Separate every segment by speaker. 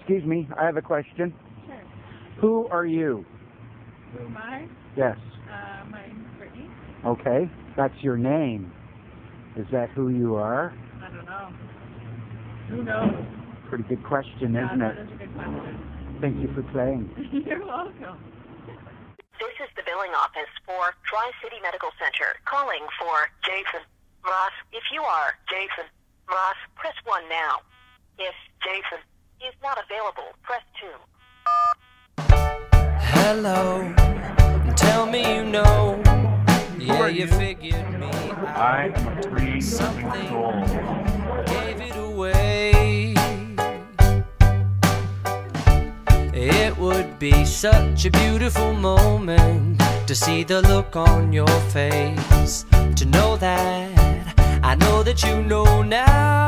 Speaker 1: Excuse me, I have a question.
Speaker 2: Sure.
Speaker 1: Who are you?
Speaker 2: Who am I?
Speaker 1: Yes.
Speaker 2: My name's Brittany.
Speaker 1: Okay, that's your name. Is that who you are?
Speaker 2: I don't know. Who knows?
Speaker 1: Pretty good question,
Speaker 2: Yeah,
Speaker 1: isn't it?
Speaker 2: that is a good question.
Speaker 1: Thank you for playing.
Speaker 2: You're welcome.
Speaker 3: This is the billing office for Tri-City Medical Center. Calling for Jason Ross. If you are Jason Ross, press 1 now. If Jason is not available, press 2.
Speaker 4: Hello, tell me you know. Yeah, you figured me out.
Speaker 5: I am a free living
Speaker 4: Something
Speaker 5: soul.
Speaker 4: gave it away. It would be such a beautiful moment to see the look on your face, to know that I know that you know now.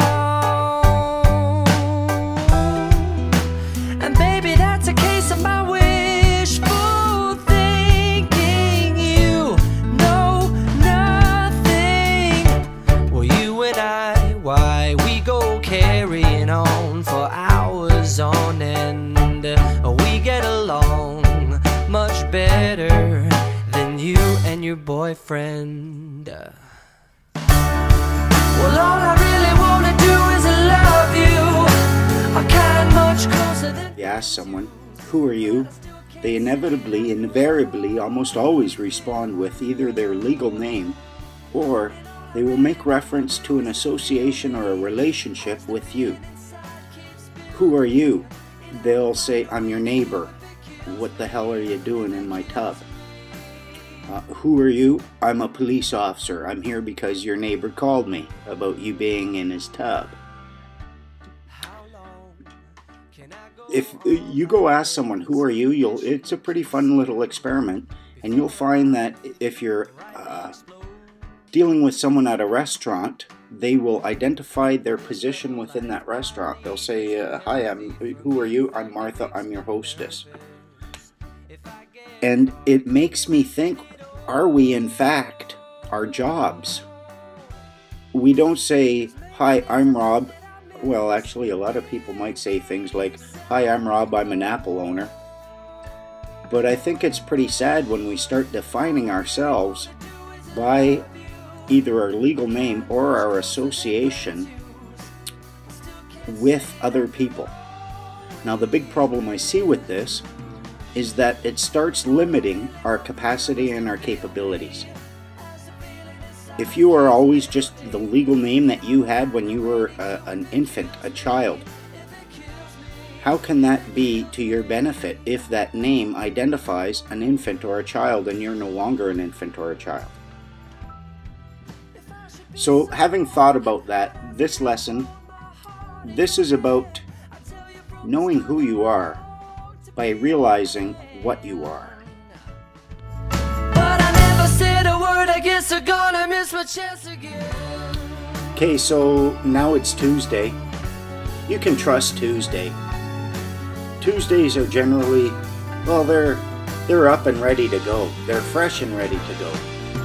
Speaker 4: And baby, that's a case of my wishful thinking. You know nothing. Well, you and I, why we go carrying on for hours on end. We get along much better than you and your boyfriend. Well, all I really wanna do is love you. I can't much closer than
Speaker 6: You ask someone, who are you? They inevitably, invariably, almost always respond with either their legal name or they will make reference to an association or a relationship with you. Who are you? They'll say, I'm your neighbor. What the hell are you doing in my tub? Who are you? I'm a police officer. I'm here because your neighbor called me about you being in his tub. If you go ask someone, who are you? It's a pretty fun little experiment, and you'll find that if you're dealing with someone at a restaurant, they will identify their position within that restaurant. They'll say, hi, who are you? I'm Martha, I'm your hostess. And it makes me think, are we in fact our jobs? We don't say, hi, I'm Rob. Well, actually, a lot of people might say things like, hi, I'm Rob, I'm an Apple owner. But I think it's pretty sad when we start defining ourselves by either our legal name or our association with other people. Now, the big problem I see with this is that it starts limiting our capacity and our capabilities. If you are always just the legal name that you had when you were an infant, a child, how can that be to your benefit if that name identifies an infant or a child and you're no longer an infant or a child? So, having thought about that, this lesson, this is about knowing who you are by realizing what you are.
Speaker 4: but I never said a word. I guess I'm gonna miss my chance again.
Speaker 6: Okay, so now it's Tuesday. You can trust Tuesday. Tuesdays are generally, well, they're up and ready to go. They're fresh and ready to go.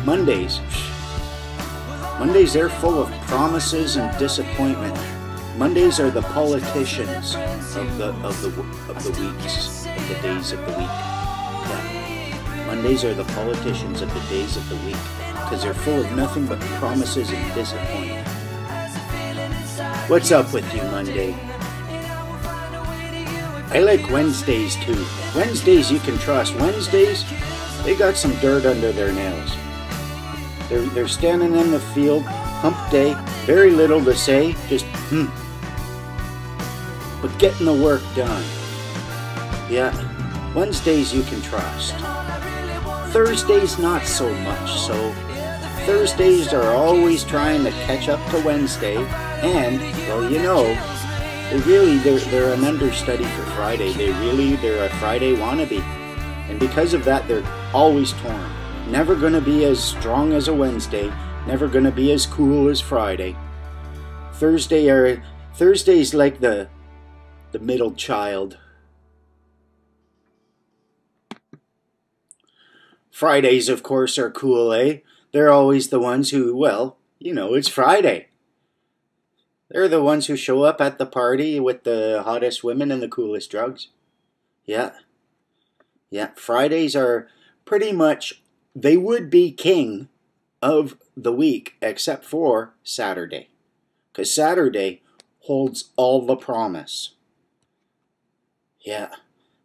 Speaker 6: Mondays, they're full of promises and disappointment. Mondays are the politicians of the weeks, of the days of the week. Yeah. Mondays are the politicians of the days of the week because they're full of nothing but promises and disappointment. What's up with you, Monday? I like Wednesdays too. Wednesdays you can trust. Wednesdays, they got some dirt under their nails. They're standing in the field, hump day, very little to say, just but getting the work done. Yeah, Wednesdays you can trust. Thursdays not so much, so Thursdays are always trying to catch up to Wednesday, and, well, you know, they're an understudy for Friday. They're a Friday wannabe. And because of that, they're always torn. Never gonna be as strong as a Wednesday, never gonna be as cool as Friday. Thursday's like the middle child. Fridays, of course, are cool, eh? They're always the ones who, well, you know, it's Friday. They're the ones who show up at the party with the hottest women and the coolest drugs. Yeah. Yeah, Fridays are pretty much, they would be king of the week except for Saturday. Because Saturday holds all the promise. Yeah,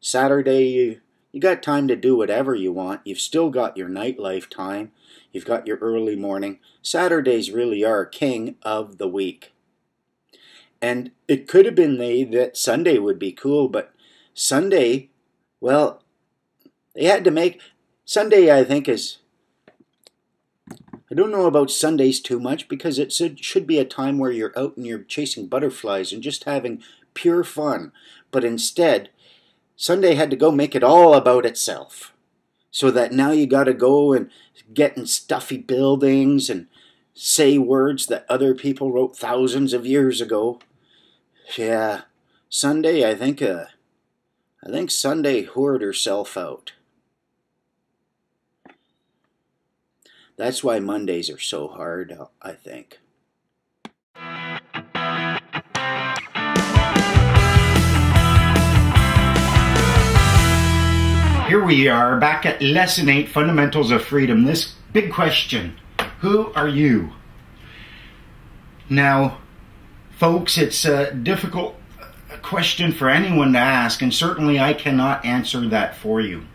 Speaker 6: Saturday you got time to do whatever you want. You've still got your nightlife time. You've got your early morning. Saturdays really are king of the week. And it could have been that Sunday would be cool, but Sunday, well, they had to make... Sunday, I think, is... I don't know about Sundays too much because it should be a time where you're out and you're chasing butterflies and just having pure fun. But instead, Sunday had to go make it all about itself. So that now you got to go and get in stuffy buildings and say words that other people wrote thousands of years ago. Yeah, Sunday, I think Sunday whored herself out. That's why Mondays are so hard, I think. Here we are back at Lesson 8, Fundamentals of Freedom. This big question, who are you? Now, folks, it's a difficult question for anyone to ask, and certainly I cannot answer that for you.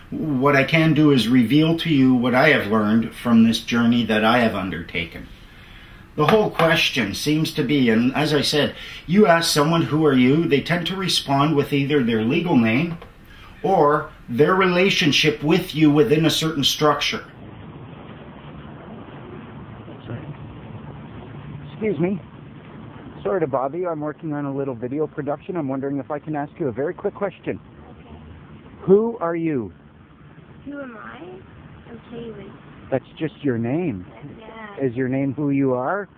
Speaker 6: What I can do is reveal to you what I have learned from this journey that I have undertaken. The whole question seems to be, and as I said, you ask someone, who are you? They tend to respond with either their legal name or their relationship with you within a certain structure.
Speaker 1: Excuse me. Sorry to bother you. I'm working on a little video production. I'm wondering if I can ask you a very quick question. Who are you?
Speaker 5: Who am I? I'm Kaylee.
Speaker 1: That's just your name.
Speaker 5: Yeah.
Speaker 1: Is your name who you are?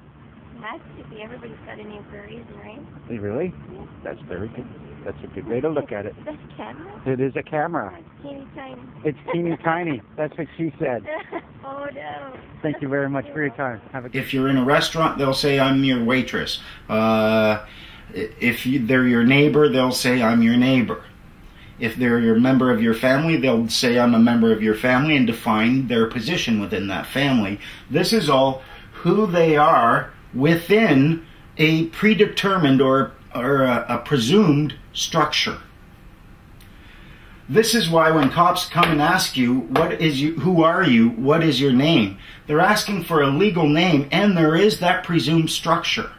Speaker 5: It has to be. Everybody's got a name for a reason, right?
Speaker 1: Really?
Speaker 5: Yeah.
Speaker 1: That's very good. That's a good way to look at it.
Speaker 5: That's a camera?
Speaker 1: It is a camera.
Speaker 5: It's teeny tiny.
Speaker 1: It's teeny tiny. That's what she said.
Speaker 5: Oh, no.
Speaker 1: Thank you very much for your time. Have a good
Speaker 6: If you're in a restaurant, they'll say, I'm your waitress. If they're your neighbor, they'll say, I'm your neighbor. If they're a member of your family, they'll say, I'm a member of your family, and define their position within that family. This is all who they are within a predetermined or a presumed structure. This is why when cops come and ask you, who are you, what is your name, they're asking for a legal name, and there is that presumed structure.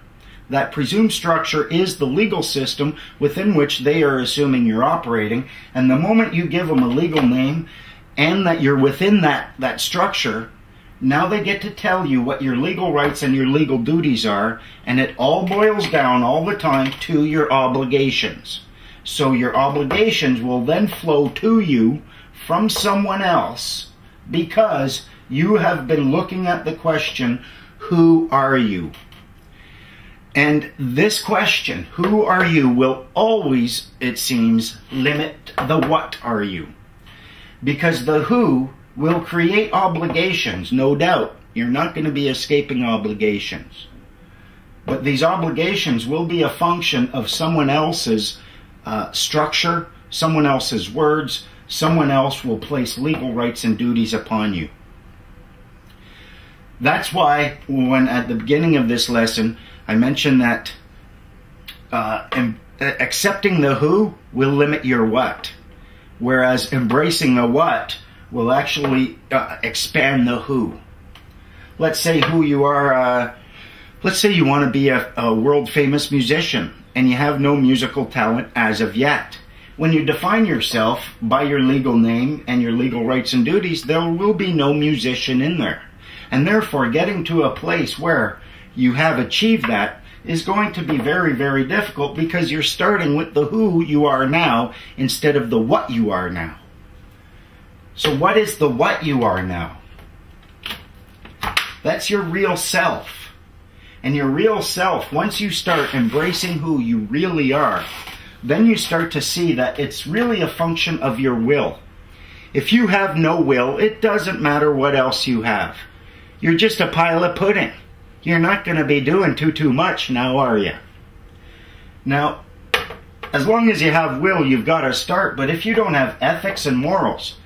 Speaker 6: That presumed structure is the legal system within which they are assuming you're operating, and the moment you give them a legal name and that you're within that structure, now they get to tell you what your legal rights and your legal duties are, and it all boils down all the time to your obligations. So your obligations will then flow to you from someone else because you have been looking at the question, who are you? And this question, who are you, will always, it seems, limit the what are you. Because the who will create obligations, no doubt. You're not going to be escaping obligations. But these obligations will be a function of someone else's structure, someone else's words. Someone else will place legal rights and duties upon you. That's why when at the beginning of this lesson I mentioned that accepting the who will limit your what, whereas embracing the what will actually expand the who. Let's say who you are, let's say you want to be a world famous musician and you have no musical talent as of yet. When you define yourself by your legal name and your legal rights and duties, there will be no musician in there. And therefore, getting to a place where you have achieved that is going to be very, very difficult because you're starting with the who you are now instead of the what you are now. So what is the what you are now? That's your real self. And your real self, once you start embracing who you really are, then you start to see that it's really a function of your will. If you have no will, it doesn't matter what else you have. You're just a pile of pudding. You're not going to be doing too much now, are you? Now, as long as you have will, you've got to start. But if you don't have ethics and morals,